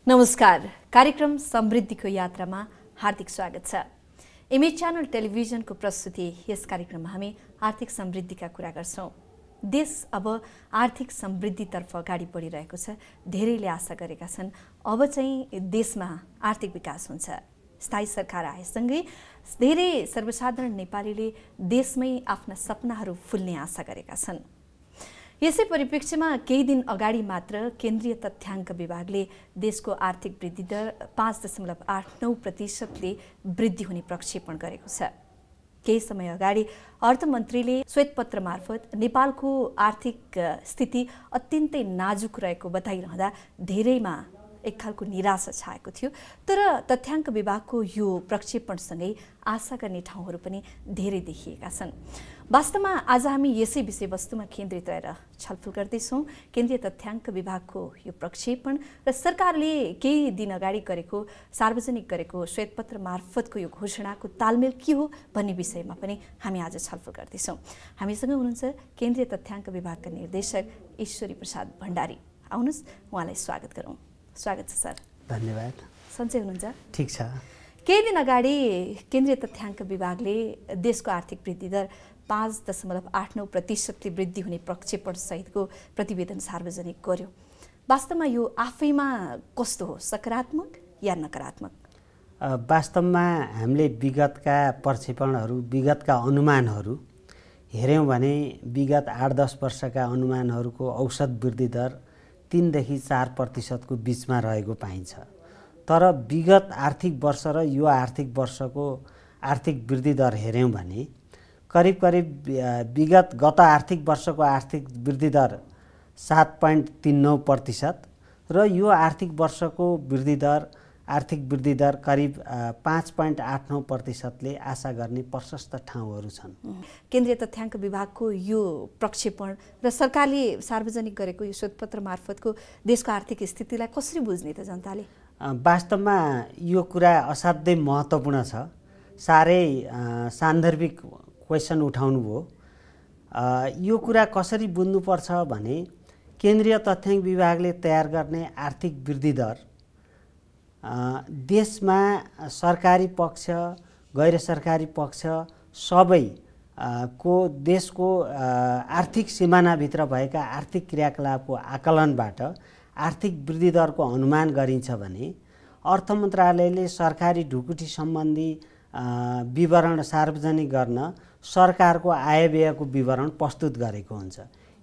नमस्कार, कार्यक्रम समृद्धिको यात्रामा हार्दिक स्वागत छ। इमेज च्यानल टेलिभिजनको प्रस्तुति यस कार्यक्रममा हामी आर्थिक समृद्धिका कुरा गर्छौं। देश अब आर्थिक समृद्धितर्फ अगाडि बढिरहेको छ। धेरैले आशा गरेका छन् अब चाहिँ देशमा आर्थिक विकास हुन्छ। स्थायी सरकार आएसँगै धेरै सर्वसाधारण नेपालीले देशमै आफ्ना सपनाहरू फुल्ने आशा गरेका छन्। यसै परिप्रेक्ष्यमा केही दिन अगाडि मात्र केन्द्रीय तथ्याङ्क विभागले देशको आर्थिक वृद्धि दर 5.89%ले वृद्धि हुने प्रक्षेपण गरेको छ। केही समय अगाडि अर्थमन्त्रीले श्वेतपत्र मार्फत नेपालको आर्थिक स्थिति अत्यन्तै नाजुक रहेको बताइरहँदा धेरैमा एक खालको निराशा छाएको थियो। तर तथ्याङ्क विभागको यो प्रक्षेपणसँगै आशा गर्ने ठाउँहरू पनि धेरै देखिएका छन्। वास्तवमा आज हामी यसै विषयवस्तुमा केन्द्रित रहेर छलफल गर्दैछौँ। केन्द्रीय तथ्याङ्क विभागको यो प्रक्षेपण र सरकारले केही दिन अगाडि गरेको सार्वजनिक गरेको श्वेतपत्र मार्फतको यो घोषणाको तालमेल के हो भन्ने विषयमा पनि हामी आज छलफल गर्दैछौँ। हामीसँग हुनुहुन्छ केन्द्रीय तथ्याङ्क विभागका निर्देशक ईश्वरी प्रसाद भण्डारी। आउनुहोस् उहाँलाई स्वागत गरौँ। स्वागत छ सर। धन्यवाद। सन्चै हुनुहुन्छ? ठिक छ। केही दिन अगाडि केन्द्रीय तथ्याङ्क विभागले देशको आर्थिक वृद्धि दर 5.89%ले वृद्धि हुने प्रक्षेपण सहितको प्रतिवेदन सार्वजनिक गर्यो। वास्तवमा यो आफैमा कस्तो हो, सकारात्मक या नकारात्मक? वास्तवमा हामीले विगतका प्रक्षेपणहरू, विगतका अनुमानहरू हेऱ्यौँ भने विगत 8-10 वर्षका अनुमानहरूको औसत वृद्धि दर 3देखि 4% बीचमा रहेको पाइन्छ। तर विगत आर्थिक वर्ष र यो आर्थिक वर्षको आर्थिक वृद्धि दर हेऱ्यौँ भने करिब गत आर्थिक वर्षको आर्थिक वृद्धि दर 7.39% र यो आर्थिक वर्षको आर्थिक वृद्धि दर करिब 5.89%ले आशा गर्ने प्रशस्त ठाउँहरू छन्। केन्द्रीय तथ्याङ्क विभागको यो प्रक्षेपण र सरकारले सार्वजनिक गरेको यो श्वेतपत्र मार्फतको देशको आर्थिक स्थितिलाई कसरी बुझ्ने त जनताले? वास्तवमा यो कुरा असाध्यै महत्त्वपूर्ण छ। साह्रै सान्दर्भिक क्वेसन उठाउनु भयो। यो कुरा कसरी बुझ्नुपर्छ भने केन्द्रीय तथ्याङ्क विभागले तयार गर्ने आर्थिक वृद्धि दर देशमा सरकारी पक्ष, गैर सरकारी पक्ष सबै को देशको आर्थिक सिमानाभित्र भएका आर्थिक क्रियाकलापको आकलनबाट आर्थिक वृद्धि दरको अनुमान गरिन्छ भने अर्थ मन्त्रालयले सरकारी ढुकुटी सम्बन्धी विवरण सार्वजनिक गर्न सरकारको आयव्ययको विवरण प्रस्तुत गरेको हुन्छ।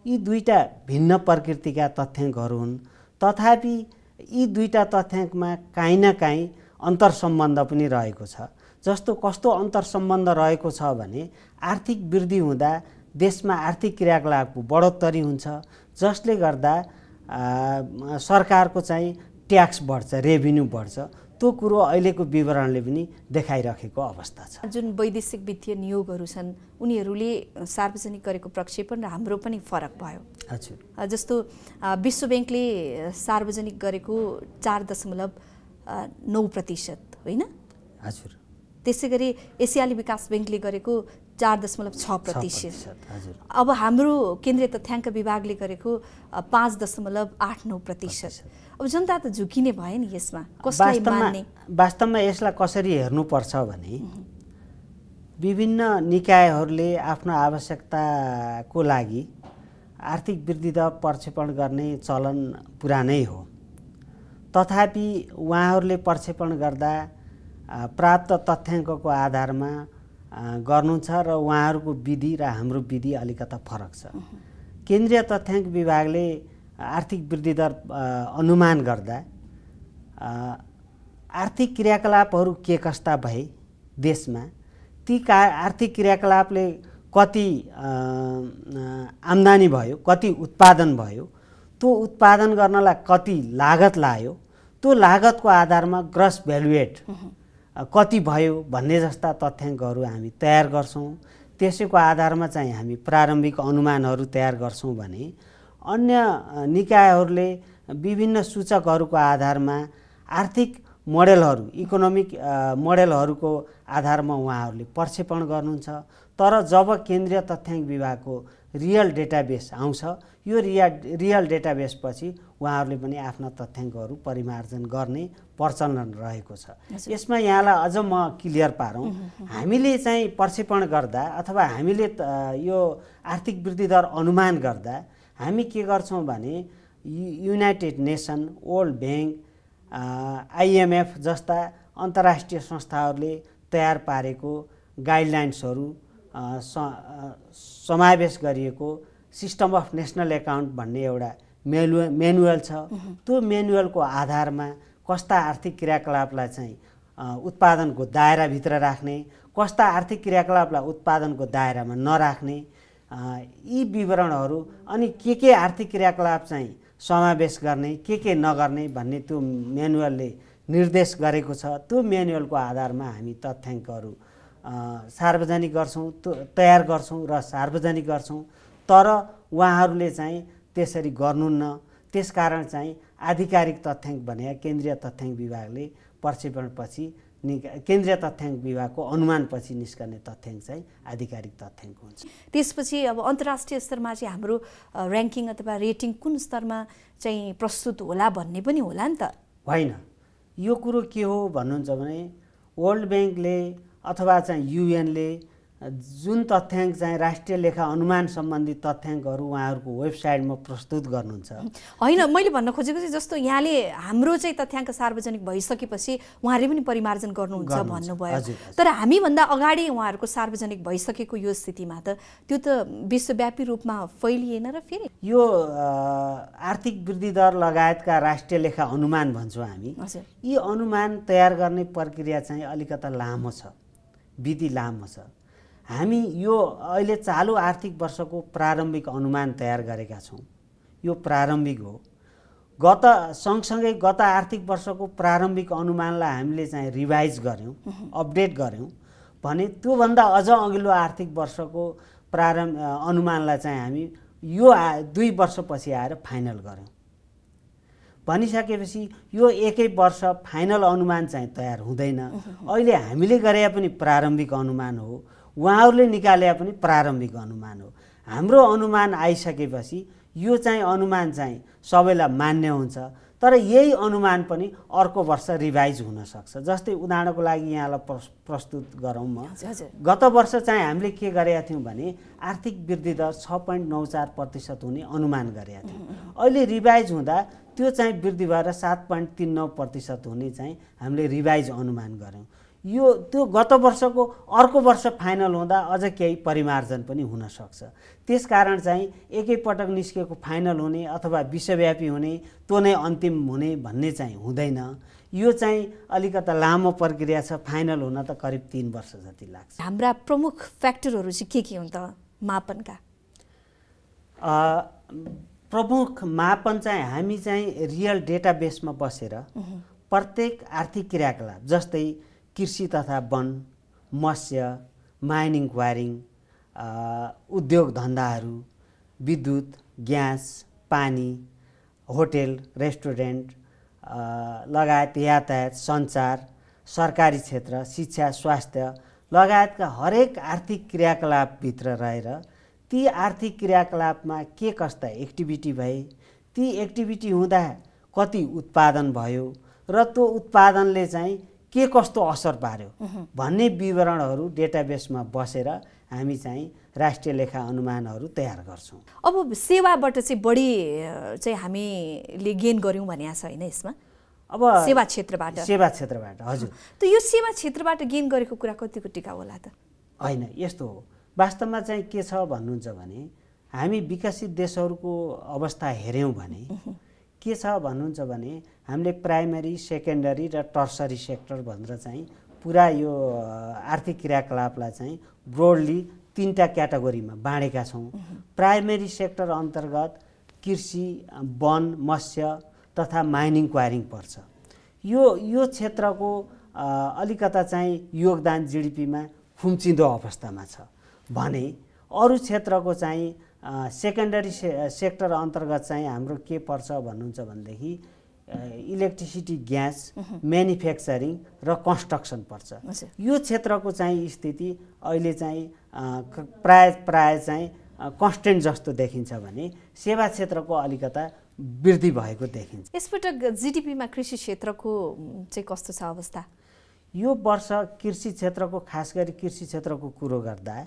यी दुईटा भिन्न प्रकृतिका तथ्याङ्कहरू हुन्। तथापि यी दुईटा तथ्याङ्कमा काहीँ न काहीँ अन्तरसम्बन्ध पनि रहेको छ। जस्तो कस्तो अन्तरसम्बन्ध रहेको छ भने आर्थिक वृद्धि हुँदा देशमा आर्थिक क्रियाकलापको बढोत्तरी हुन्छ, जसले गर्दा सरकारको चाहिँ ट्याक्स बढ्छ, रेभिन्यू बढ्छ। त्यो कुरो अहिलेको विवरणले पनि देखाइरहेको अवस्था छ। जुन वैदेशिक वित्तीय नियोगहरू छन् उनीहरूले सार्वजनिक गरेको प्रक्षेपण र हाम्रो पनि फरक भयो। हजुर। जस्तो विश्व ब्याङ्कले सार्वजनिक गरेको 4.9% होइन? हजुर। त्यसै गरी एसियाली विकास ब्याङ्कले गरेको 4.6%। हजुर। अब हाम्रो केन्द्रीय तथ्याङ्क विभागले गरेको 5.89%। अब जनता त झुकिने भयो नि यसमा, कसलाई मान्ने? वास्तवमा यसलाई कसरी हेर्नुपर्छ भने विभिन्न निकायहरूले आफ्नो आवश्यकताको लागि आर्थिक वृद्धि दर प्रक्षेपण गर्ने चलन पुरानै हो। तथापि उहाँहरूले प्रक्षेपण गर्दा प्राप्त तथ्याङ्कको आधारमा गर्नुहुन्छ र उहाँहरूको विधि र हाम्रो विधि अलिकता फरक छ। केन्द्रीय तथ्याङ्क विभागले आर्थिक वृद्धि दर अनुमान गर्दा आर्थिक क्रियाकलापहरू के कस्ता भए देशमा, ती आर्थिक क्रियाकलापले कति आम्दानी भयो, कति उत्पादन भयो, त्यो उत्पादन गर्नलाई कति लागत लाग्यो, त्यो लागतको आधारमा ग्रस भ्यालुएट कति भयो भन्ने जस्ता तथ्याङ्कहरू हामी तयार गर्छौँ। त्यसैको आधारमा चाहिँ हामी प्रारम्भिक अनुमानहरू तयार गर्छौँ भने अन्य निकायहरूले विभिन्न सूचकहरूको आधारमा आर्थिक मोडेलहरू, इकोनोमिक मोडेलहरूको आधारमा उहाँहरूले प्रक्षेपण गर्नुहुन्छ। तर जब केन्द्रीय तथ्याङ्क विभागको रियल डेटाबेस आउँछ, यो रियल डेटाबेसपछि उहाँहरूले पनि आफ्ना तथ्याङ्कहरू परिमार्जन गर्ने प्रचलन रहेको छ। यसमा यहाँलाई अझ म क्लियर पारौँ, हामीले चाहिँ प्रक्षेपण गर्दा अथवा हामीले यो आर्थिक वृद्धि दर अनुमान गर्दा हामी के गर्छौँ भने United nation, world bank, IMF जस्ता अन्तर्राष्ट्रिय संस्थाहरूले तयार पारेको गाइडलाइन्सहरू समावेश गरिएको सिस्टम अफ नेसनल एकाउन्ट भन्ने एउटा म्यानुअल छ। त्यो म्यानुअलको आधारमा कस्ता आर्थिक क्रियाकलापलाई चाहिँ उत्पादनको दायराभित्र राख्ने, कस्ता आर्थिक क्रियाकलापलाई उत्पादनको दायरामा नराख्ने, यी विवरणहरू अनि के आर्थिक क्रियाकलाप चाहिँ समावेश गर्ने, के नगर्ने भन्ने त्यो म्यानुअलले निर्देश गरेको छ। त्यो म्यानुअलको आधारमा हामी तथ्याङ्कहरू सार्वजनिक गर्छौँ, तयार गर्छौँ र सार्वजनिक गर्छौँ। तर उहाँहरूले चाहिँ त्यसरी गर्नुहुन्न। त्यसकारण चाहिँ आधिकारिक तथ्याङ्क भने केन्द्रीय तथ्याङ्क विभागले प्रक्षेपणपछि केन्द्रीय तथ्याङ्क विभागको अनुमानपछि निस्कने तथ्याङ्क चाहिँ आधिकारिक तथ्याङ्क हुन्छ। त्यसपछि अब अन्तर्राष्ट्रिय स्तरमा चाहिँ हाम्रो र्याङ्किङ अथवा रेटिङ कुन स्तरमा चाहिँ प्रस्तुत होला भन्ने पनि होला नि त? होइन, यो कुरो के हो भन्नुहुन्छ भने वर्ल्ड ब्याङ्कले अथवा चाहिँ युएनले जुन तथ्याङ्क चाहिँ राष्ट्रिय लेखा अनुमान सम्बन्धी तथ्याङ्कहरू उहाँहरूको वेबसाइटमा प्रस्तुत गर्नुहुन्छ। होइन, मैले भन्न खोजेको चाहिँ जस्तो यहाँले हाम्रो चाहिँ तथ्याङ्क सार्वजनिक भइसकेपछि उहाँहरूले पनि परिमार्जन गर्नुहुन्छ भन्नुभयो, तर हामीभन्दा अगाडि उहाँहरूको सार्वजनिक भइसकेको यो स्थितिमा त त्यो त विश्वव्यापी रूपमा फैलिएन र फेरि यो आर्थिक वृद्धि दर लगायतका राष्ट्रिय लेखा अनुमान भन्छौँ हामी। यी अनुमान तयार गर्ने प्रक्रिया चाहिँ अलिकता लामो छ, विधि लामो छ। हामी यो अहिले चालु आर्थिक वर्षको प्रारम्भिक अनुमान तयार गरेका छौँ। यो प्रारम्भिक हो। सँगसँगै गत आर्थिक वर्षको प्रारम्भिक अनुमानलाई हामीले चाहिँ रिभाइज गऱ्यौँ, अपडेट गऱ्यौँ भने त्योभन्दा अझ अघिल्लो आर्थिक वर्षको अनुमानलाई चाहिँ हामी यो 2 वर्षपछि आएर फाइनल गऱ्यौँ। भनिसकेपछि यो एकै वर्ष फाइनल अनुमान चाहिँ तयार हुँदैन। अहिले हामीले गरे पनि प्रारम्भिक अनुमान हो, उहाँहरूले निकाले पनि प्रारम्भिक अनुमान हो। हाम्रो अनुमान आइसकेपछि यो चाहिँ अनुमान चाहिँ सबैलाई मान्य हुन्छ, तर यही अनुमान पनि अर्को वर्ष रिभाइज हुन सक्छ। जस्तै उदाहरणको लागि यहाँलाई प्रस्तुत गरौँ म। गत वर्ष चाहिँ हामीले के गरेका थियौँ भने आर्थिक वृद्धि दर 6.94% हुने अनुमान गरेका थियौँ। अहिले रिभाइज हुँदा त्यो चाहिँ वृद्धि भएर 7.39% हुने चाहिँ हामीले रिभाइज अनुमान गऱ्यौँ। त्यो गत वर्षको अर्को वर्ष फाइनल हुँदा अझ केही परिमार्जन पनि हुन सक्छ। त्यसकारण चाहिँ एकैपटक निस्केको फाइनल हुने अथवा विश्वव्यापी हुने त्यो नै अन्तिम हुने भन्ने चाहिँ हुँदैन। यो चाहिँ अलिकता लामो प्रक्रिया छ। फाइनल हुन त करिब 3 वर्ष जति लाग्छ। हाम्रा प्रमुख फ्याक्टरहरू चाहिँ के हुन् त मापनका? प्रमुख मापन चाहिँ हामी चाहिँ रियल डेटाबेसमा बसेर प्रत्येक आर्थिक क्रियाकलाप जस्तै कृषि तथा वन, मत्स्य, माइनिङ क्वारिङ, उद्योग धन्दाहरू, विद्युत, ग्यास, पानी, होटेल, रेस्टुरेन्ट लगायत यातायात, सञ्चार, सरकारी क्षेत्र, शिक्षा, स्वास्थ्य लगायतका हरेक आर्थिक क्रियाकलापभित्र रहेर ती आर्थिक क्रियाकलापमा के कस्ता एक्टिभिटी भए, ती एक्टिभिटी हुँदा कति उत्पादन भयो र त्यो उत्पादनले चाहिँ के कस्तो असर पार्यो भन्ने विवरणहरू डेटाबेसमा बसेर हामी चाहिँ राष्ट्रिय लेखा अनुमानहरू तयार गर्छौँ। अब सेवाबाट चाहिँ बढी चाहिँ हामीले गेन गर्यौँ भने छ होइन यसमा? अब सेवा क्षेत्रबाट हजुर। त यो सेवा क्षेत्रबाट गेन गरेको कुरा कतिको टिका होला त? होइन, यस्तो हो। वास्तवमा चाहिँ के छ भन्नुहुन्छ भने हामी विकसित देशहरूको अवस्था हेऱ्यौँ भने के छ भन्नुहुन्छ भने हामीले प्राइमरी, सेकेन्डरी र टर्सरी सेक्टर भनेर चाहिँ पुरा यो आर्थिक क्रियाकलापलाई चाहिँ ब्रोडली 3टा क्याटेगोरीमा बाँडेका छौँ। प्राइमरी सेक्टर अन्तर्गत कृषि, वन, मत्स्य तथा माइनिङ क्वारिङ पर्छ। यो क्षेत्रको अलिकता चाहिँ योगदान जीडीपीमा खुम्चिँदो अवस्थामा छ भने अरू क्षेत्रको चाहिँ सेकेन्डरी सेक्टर अन्तर्गत चाहिँ हाम्रो के पर्छ भन्नुहुन्छ भनेदेखि इलेक्ट्रिसिटी ग्यास म्यानुफ्याक्चरिङ र कन्स्ट्रक्सन पर्छ। यो क्षेत्रको चाहिँ स्थिति अहिले चाहिँ प्राय चाहिँ कन्स्टेन्ट जस्तो देखिन्छ भने सेवा क्षेत्रको अलिकता वृद्धि भएको देखिन्छ। यसपटक जीडीपीमा कृषि क्षेत्रको चाहिँ कस्तो छ अवस्था? यो वर्ष कृषि क्षेत्रको खास गरी कृषि क्षेत्रको कुरो गर्दा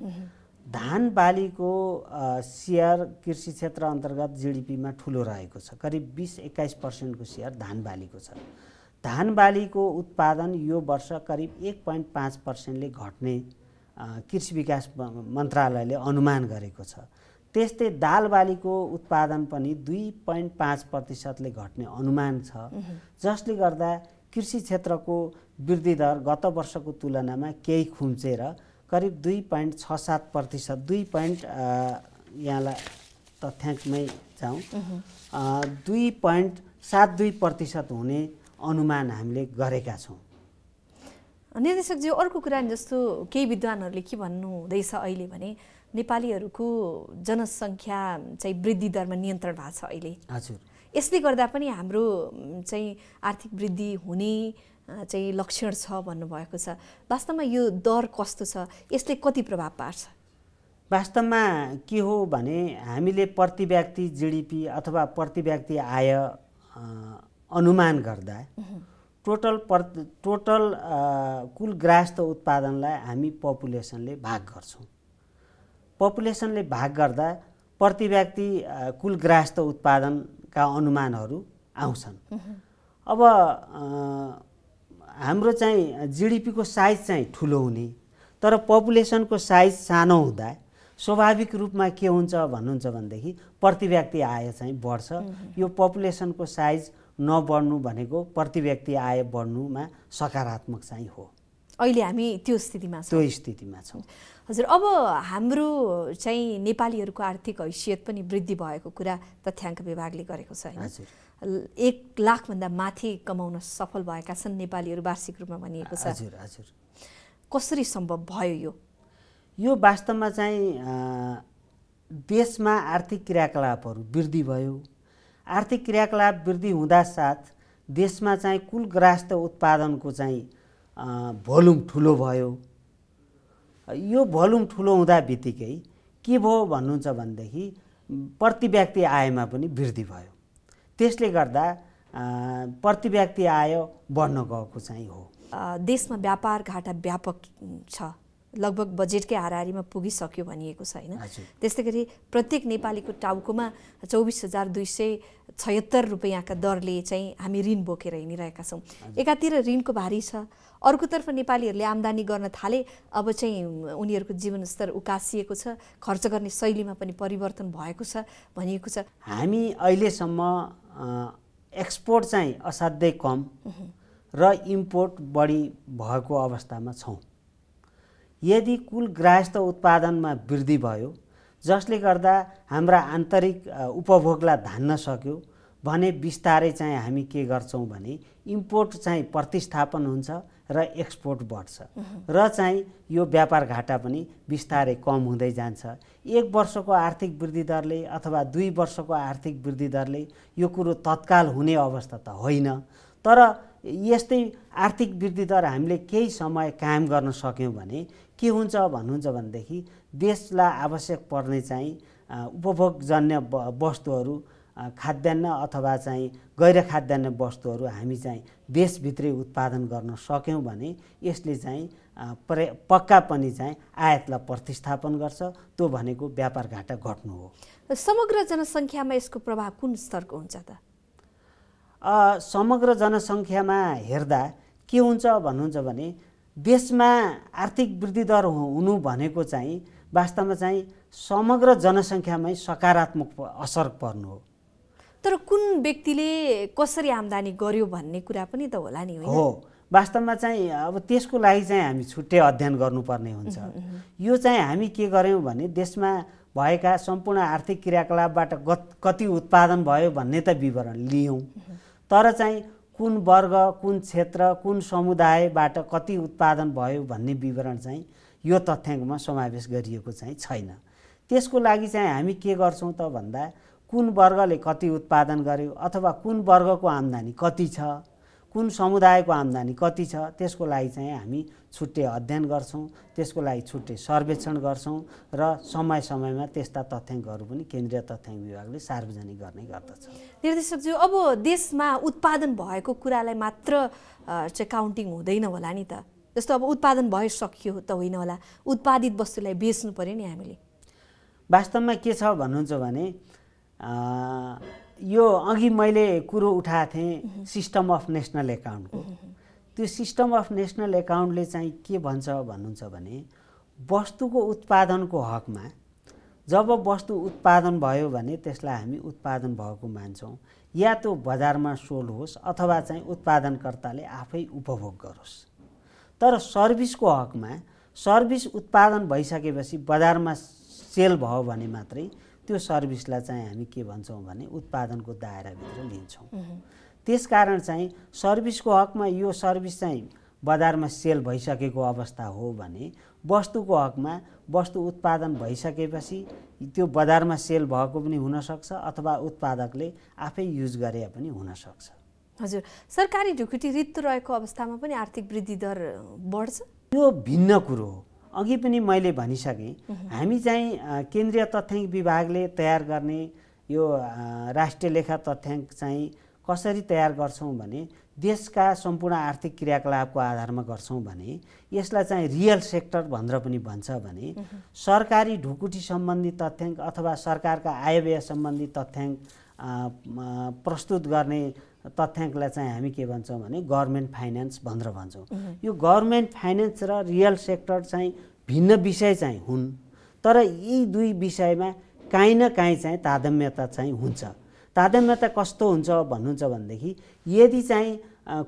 धान बालीको सेयर कृषि क्षेत्र अन्तर्गत जीडीपीमा ठुलो रहेको छ। करिब 20-21% को सेयर धान बालीको छ। धान बालीको उत्पादन यो वर्ष करिब 1.5%ले घट्ने कृषि विकास मन्त्रालयले अनुमान गरेको छ। त्यस्तै दाल बालीको उत्पादन पनि 2.5%ले घट्ने अनुमान छ, जसले गर्दा कृषि क्षेत्रको वृद्धि दर गत वर्षको तुलनामा केही खुम्चेर करिब 2.67%, यहाँलाई तथ्याङ्कमै जाउँ, 2.72% हुने अनुमान हामीले गरेका छौँ। निर्देशकज्यू, अर्को कुरा जस्तो केही विद्वानहरूले के भन्नुहुँदैछ अहिले भने नेपालीहरूको जनसङ्ख्या चाहिँ वृद्धि दरमा नियन्त्रण भएको छ अहिले। हजुर, यसले गर्दा पनि हाम्रो चाहिँ आर्थिक वृद्धि हुने चाहिँ लक्षण छ भन्नुभएको छ। वास्तवमा यो दर कस्तो छ? यसले कति प्रभाव पार्छ? वास्तवमा के हो भने हामीले प्रति व्यक्ति जीडीपी अथवा प्रति व्यक्ति आय अनुमान गर्दा टोटल कुल ग्राहस्थ उत्पादनलाई हामी पपुलेसनले भाग गर्छौँ। पपुलेसनले भाग गर्दा प्रति व्यक्ति कुल ग्राहस्थ उत्पादनका अनुमानहरू आउँछन्। अब हाम्रो चाहिँ जीडीपीको साइज चाहिँ ठुलो हुने तर पपुलेसनको साइज सानो हुँदा स्वाभाविक रूपमा के हुन्छ भन्नुहुन्छ भनेदेखि प्रति व्यक्ति आय चाहिँ बढ्छ। यो पपुलेसनको साइज नबढ्नु भनेको प्रति व्यक्ति आय बढ्नुमा सकारात्मक चाहिँ हो। अहिले हामी त्यो स्थितिमा छौँ। हजुर, अब हाम्रो चाहिँ नेपालीहरूको आर्थिक हैसियत पनि वृद्धि भएको कुरा तथ्याङ्क विभागले गरेको छ हैन? 1 लाखभन्दा माथि कमाउन सफल भएका छन् नेपालीहरू वार्षिक रूपमा भनिएको छ। हजुर हजुर। कसरी सम्भव भयो यो वास्तवमा चाहिँ देशमा आर्थिक क्रियाकलापहरू वृद्धि भयो। आर्थिक क्रियाकलाप वृद्धि हुँदा साथ देशमा चाहिँ कुल ग्राहस्थ उत्पादनको चाहिँ भोल्युम ठुलो भयो। यो भोल्युम ठुलो हुँदा बित्तिकै के भयो भन्नुहुन्छ भनेदेखि प्रति व्यक्ति आयमा पनि वृद्धि भयो। त्यसले गर्दा प्रति व्यक्ति आय बढ्न गएको चाहिँ हो। देशमा व्यापार घाटा व्यापक छ, लगभग बजेटकै हाराहारीमा पुगिसक्यो भनिएको छ हैन? त्यस्तै गरी प्रत्येक नेपालीको टाउकोमा 24,276 रुपैयाँका दरले चाहिँ हामी ऋण बोकेर हिँडिरहेका छौँ। एकातिर ऋणको भारी छ, अर्कोतर्फ नेपालीहरूले आम्दानी गर्न थाले। अब चाहिँ उनीहरूको जीवनस्तर उकासिएको छ, खर्च गर्ने शैलीमा पनि परिवर्तन भएको छ भनिएको छ। हामी अहिलेसम्म एक्सपोर्ट चाहिँ असाध्यै कम र इम्पोर्ट बढी भएको अवस्थामा छौँ। यदि कुल ग्राहस्थ उत्पादनमा वृद्धि भयो जसले गर्दा हाम्रा आन्तरिक उपभोगलाई धान्न सक्यो भने बिस्तारै चाहिँ हामी के गर्छौँ भने इम्पोर्ट चाहिँ प्रतिस्थापन हुन्छ र एक्सपोर्ट बढ्छ र चाहिँ यो व्यापार घाटा पनि बिस्तारै कम हुँदै जान्छ। 1 वर्षको आर्थिक वृद्धि दरले अथवा 2 वर्षको आर्थिक वृद्धि दरले यो कुरो तत्काल हुने अवस्था त होइन, तर यस्तै आर्थिक वृद्धि दर हामीले केही समय कायम गर्न सक्यौँ भने के हुन्छ भन्नुहुन्छ भनेदेखि देशलाई आवश्यक पर्ने चाहिँ उपभोगजन्य वस्तुहरू, खाद्यान्न अथवा चाहिँ गैर खाद्यान्न वस्तुहरू हामी चाहिँ देशभित्रै उत्पादन गर्न सक्यौँ भने यसले चाहिँ पक्का पनि चाहिँ आयातलाई प्रतिस्थापन गर्छ। त्यो भनेको व्यापार घाटा घट्नु हो। समग्र जनसङ्ख्यामा यसको प्रभाव कुन स्तरको हुन्छ त? समग्र जनसङ्ख्यामा हेर्दा के हुन्छ भन्नुहुन्छ भने देशमा आर्थिक वृद्धि दर हुनु भनेको चाहिँ वास्तवमा चाहिँ समग्र जनसङ्ख्यामै सकारात्मक असर पर्नु हो। तर कुन व्यक्तिले कसरी आम्दानी गर्यो भन्ने कुरा पनि त होला नि, होइन? हो, वास्तवमा चाहिँ अब त्यसको लागि चाहिँ हामी छुट्टै अध्ययन गर्नुपर्ने हुन्छ। यो चाहिँ हामी के गर्यौँ भने देशमा भएका सम्पूर्ण आर्थिक क्रियाकलापबाट कति उत्पादन भयो भन्ने त विवरण लियौँ, तर चाहिँ कुन वर्ग, कुन क्षेत्र, कुन समुदायबाट कति उत्पादन भयो भन्ने विवरण चाहिँ यो तथ्याङ्कमा समावेश गरिएको चाहिँ छैन। त्यसको लागि चाहिँ हामी के गर्छौँ त भन्दा कुन वर्गले कति उत्पादन गर्यो अथवा कुन वर्गको आम्दानी कति छ, कुन समुदायको आम्दानी कति छ, त्यसको लागि चाहिँ हामी छुट्टै अध्ययन गर्छौँ, त्यसको लागि छुट्टै सर्वेक्षण गर्छौँ र समय समयमा त्यस्ता तथ्याङ्कहरू पनि केन्द्रीय तथ्याङ्क विभागले सार्वजनिक गर्ने गर्दछ। निर्देशकज्यू, अब देशमा उत्पादन भएको कुरालाई मात्र चाहिँ काउन्टिङ हुँदैन होला नि त। जस्तो अब उत्पादन भइसक्यो त होइन होला, उत्पादित वस्तुलाई बेच्नु पर्यो नि हामीले। वास्तवमा के छ भन्नुहुन्छ भने यो अघि मैले कुरो उठाएको थिएँ सिस्टम अफ नेसनल एकाउन्टको। त्यो सिस्टम अफ नेसनल एकाउन्टले चाहिँ के भन्छ भन्नुहुन्छ भने वस्तुको उत्पादनको हकमा जब वस्तु उत्पादन भयो भने त्यसलाई हामी उत्पादन भएको मान्छौँ, या त्यो बजारमा सोल्ड होस् अथवा चाहिँ उत्पादनकर्ताले आफै उपभोग गरोस्। तर सर्भिसको हकमा सर्भिस उत्पादन भइसकेपछि बजारमा सेल भयो भने मात्रै त्यो सर्भिसलाई चाहिँ हामी के भन्छौँ भने उत्पादनको दायराभित्र लिन्छौँ। त्यसकारण चाहिँ सर्भिसको हकमा यो सर्भिस चाहिँ बजारमा सेल भइसकेको अवस्था हो भने वस्तुको हकमा वस्तु उत्पादन भइसकेपछि त्यो बजारमा सेल भएको पनि हुनसक्छ अथवा उत्पादकले आफै युज गरे पनि हुनसक्छ। हजुर, सरकारी ढुकुटी रित्तो रहेको अवस्थामा पनि आर्थिक वृद्धि दर बढ्छ? यो भिन्न कुरो हो। अघि पनि मैले भनिसकेँ, हामी चाहिँ केन्द्रीय तथ्याङ्क विभागले तयार गर्ने यो राष्ट्रिय लेखा तथ्याङ्क चाहिँ कसरी तयार गर्छौँ भने देशका सम्पूर्ण आर्थिक क्रियाकलापको आधारमा गर्छौँ भने यसलाई चाहिँ रियल सेक्टर भनेर पनि भन्छ भने सरकारी ढुकुटी सम्बन्धी तथ्याङ्क अथवा सरकारका आयव्यय सम्बन्धी तथ्याङ्क प्रस्तुत गर्ने तथ्याङ्कलाई चाहिँ हामी के भन्छौँ भने गभर्मेन्ट फाइनेन्स भनेर भन्छौँ। यो गभर्मेन्ट फाइनेन्स र रियल सेक्टर चाहिँ भिन्न विषय चाहिँ हुन्, तर यी दुई विषयमा काहीँ न काहीँ चाहिँ तादम्यता चाहिँ हुन्छ। तादम्यता कस्तो हुन्छ भन्नुहुन्छ भनेदेखि यदि चाहिँ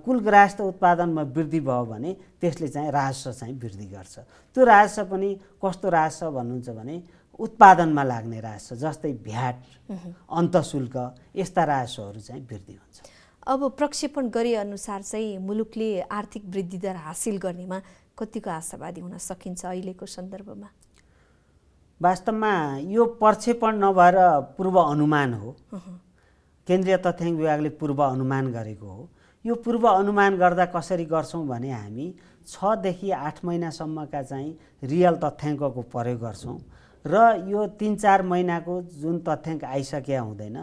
कुल ग्राहस्थ उत्पादनमा वृद्धि भयो भने त्यसले चाहिँ राजस्व चाहिँ वृद्धि गर्छ। त्यो राजस्व पनि कस्तो राजस्व भन्नुहुन्छ भने उत्पादनमा लाग्ने राजस्व, जस्तै भ्याट, अन्तशुल्क, यस्ता राजस्वहरू चाहिँ वृद्धि हुन्छ। अब प्रक्षेपण गरे अनुसार चाहिँ मुलुकले आर्थिक वृद्धि दर हासिल गर्नेमा कतिको आशावादी हुन सकिन्छ अहिलेको सन्दर्भमा? वास्तवमा यो प्रक्षेपण नभएर पूर्व अनुमान हो। केन्द्रीय तथ्याङ्क विभागले पूर्व अनुमान गरेको हो। यो पूर्व अनुमान गर्दा कसरी गर्छौँ भने हामी 6 देखि 8 महिनासम्मका चाहिँ रियल तथ्याङ्कको प्रयोग गर्छौँ र यो 3-4 महिनाको जुन तथ्याङ्क आइसकेका हुँदैन,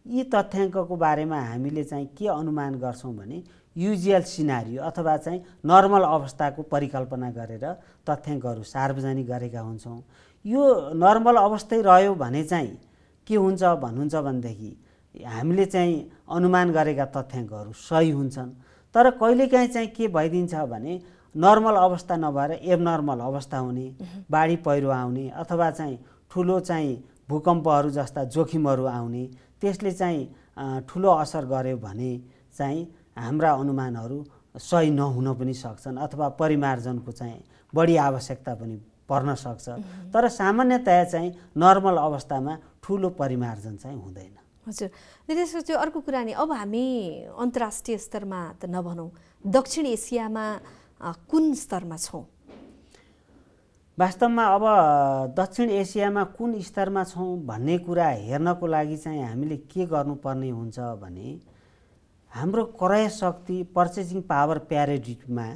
यी तथ्याङ्कको बारेमा हामीले चाहिँ के अनुमान गर्छौँ भने युजुअल सिनारियो अथवा चाहिँ नर्मल अवस्थाको परिकल्पना गरेर तथ्याङ्कहरू सार्वजनिक गरेका हुन्छौँ। यो नर्मल अवस्थै रह्यो भने चाहिँ के हुन्छ भन्नुहुन्छ भनेदेखि हामीले चाहिँ अनुमान गरेका तथ्याङ्कहरू सही हुन्छन्। तर कहिलेकाहीँ चाहिँ के भइदिन्छ भने नर्मल अवस्था नभएर एबनर्मल अवस्था हुने, बाढी पहिरो आउने अथवा चाहिँ ठुलो चाहिँ भूकम्पहरू जस्ता जोखिमहरू आउने, त्यसले चाहिँ ठुलो असर गर्यो भने चाहिँ हाम्रा अनुमानहरू सही नहुन पनि सक्छन् अथवा परिमार्जनको चाहिँ बढी आवश्यकता पनि पर्न सक्छ। तर सामान्यतया चाहिँ नर्मल अवस्थामा ठुलो परिमार्जन चाहिँ हुँदैन। हजुर, निर्देशक चाहिँ अर्को कुरा नि, अब हामी अन्तर्राष्ट्रिय स्तरमा त नभनौँ, दक्षिण एसियामा कुन स्तरमा छौँ? वास्तवमा अब दक्षिण एसियामा कुन स्तरमा छौँ भन्ने कुरा हेर्नको लागि चाहिँ हामीले के गर्नुपर्ने हुन्छ भने हाम्रो क्रय शक्ति पर्चेसिङ पावर प्यारिटीमा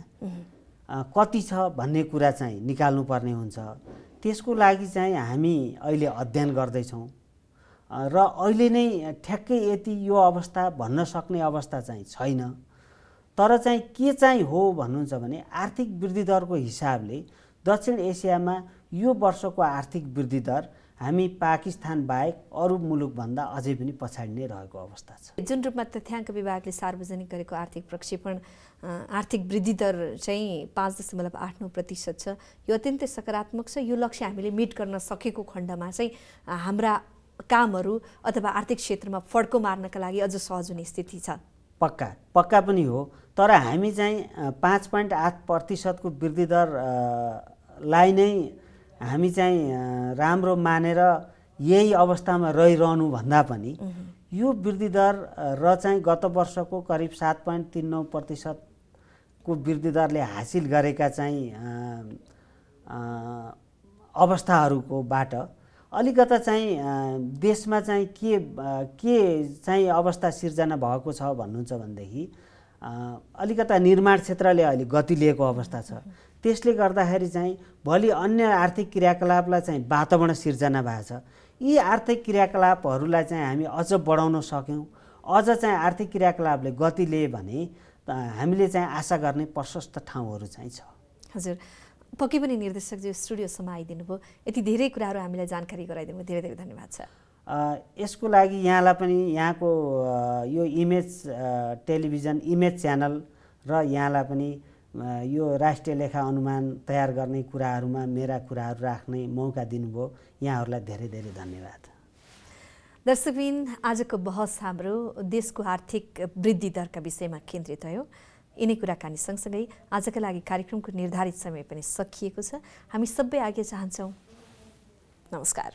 कति छ भन्ने कुरा चाहिँ निकाल्नुपर्ने हुन्छ। त्यसको लागि चाहिँ हामी अहिले अध्ययन गर्दैछौँ र अहिले नै ठ्याक्कै यति यो अवस्था भन्न सक्ने अवस्था चाहिँ छैन। तर चाहिँ के चाहिँ हो भन्नुहुन्छ भने आर्थिक वृद्धि दरको हिसाबले दक्षिण एसियामा यो वर्षको आर्थिक वृद्धि दर हामी पाकिस्तान बाहेक अरू मुलुकभन्दा अझै पनि पछाडि नै रहेको अवस्था छ। जुन रूपमा तथ्याङ्क विभागले सार्वजनिक गरेको आर्थिक प्रक्षेपण आर्थिक वृद्धि दर चाहिँ 5.89% छ, यो अत्यन्तै सकारात्मक छ। यो लक्ष्य हामीले मिट गर्न सकेको खण्डमा चाहिँ हाम्रा कामहरू अथवा आर्थिक क्षेत्रमा फड्को मार्नका लागि अझ सहज हुने स्थिति छ। पक्का पनि हो। तर हामी चाहिँ 5.8% को वृद्धि दरलाई नै हामी चाहिँ राम्रो मानेर यही अवस्थामा रहिरहनु भन्दा पनि यो वृद्धि दर र चाहिँ गत वर्षको करिब 7.39% को वृद्धि दरले हासिल गरेका चाहिँ अवस्थाहरूकोबाट अलिकता चाहिँ देशमा चाहिँ के चाहिँ अवस्था सिर्जना भएको छ भन्नुहुन्छ भनेदेखि अलिकता निर्माण क्षेत्रले अहिले गति लिएको अवस्था छ। त्यसले गर्दाखेरि चाहिँ भोलि अन्य आर्थिक क्रियाकलापलाई चाहिँ वातावरण सिर्जना भएको छ। यी आर्थिक क्रियाकलापहरूलाई चाहिँ हामी अझ बढाउन सक्यौँ, अझ चाहिँ आर्थिक क्रियाकलापले गति लिए भने हामीले चाहिँ आशा गर्ने प्रशस्त ठाउँहरू चाहिँ छ। हजुर, पक्कै पनि निर्देशकज्यू स्टुडियोसम्म आइदिनु भयो, यति धेरै कुराहरू हामीलाई जानकारी गराइदिनु भयो, धेरै धेरै धन्यवाद छ। यसको लागि यहाँलाई पनि यहाँको यो इमेज टेलिभिजन इमेज च्यानल र यहाँलाई पनि यो राष्ट्रिय लेखा अनुमान तयार गर्ने कुराहरूमा मेरा कुराहरू राख्ने मौका दिनुभयो, यहाँहरूलाई धेरै धेरै धन्यवाद। दर्शकबिन, आजको बहस हाम्रो देशको आर्थिक वृद्धि दरका विषयमा केन्द्रित भयो। यिनै कुराकानी सँगसँगै आजका लागि कार्यक्रमको निर्धारित समय पनि सकिएको छ। हामी सबै आज्ञा चाहन्छौँ। नमस्कार।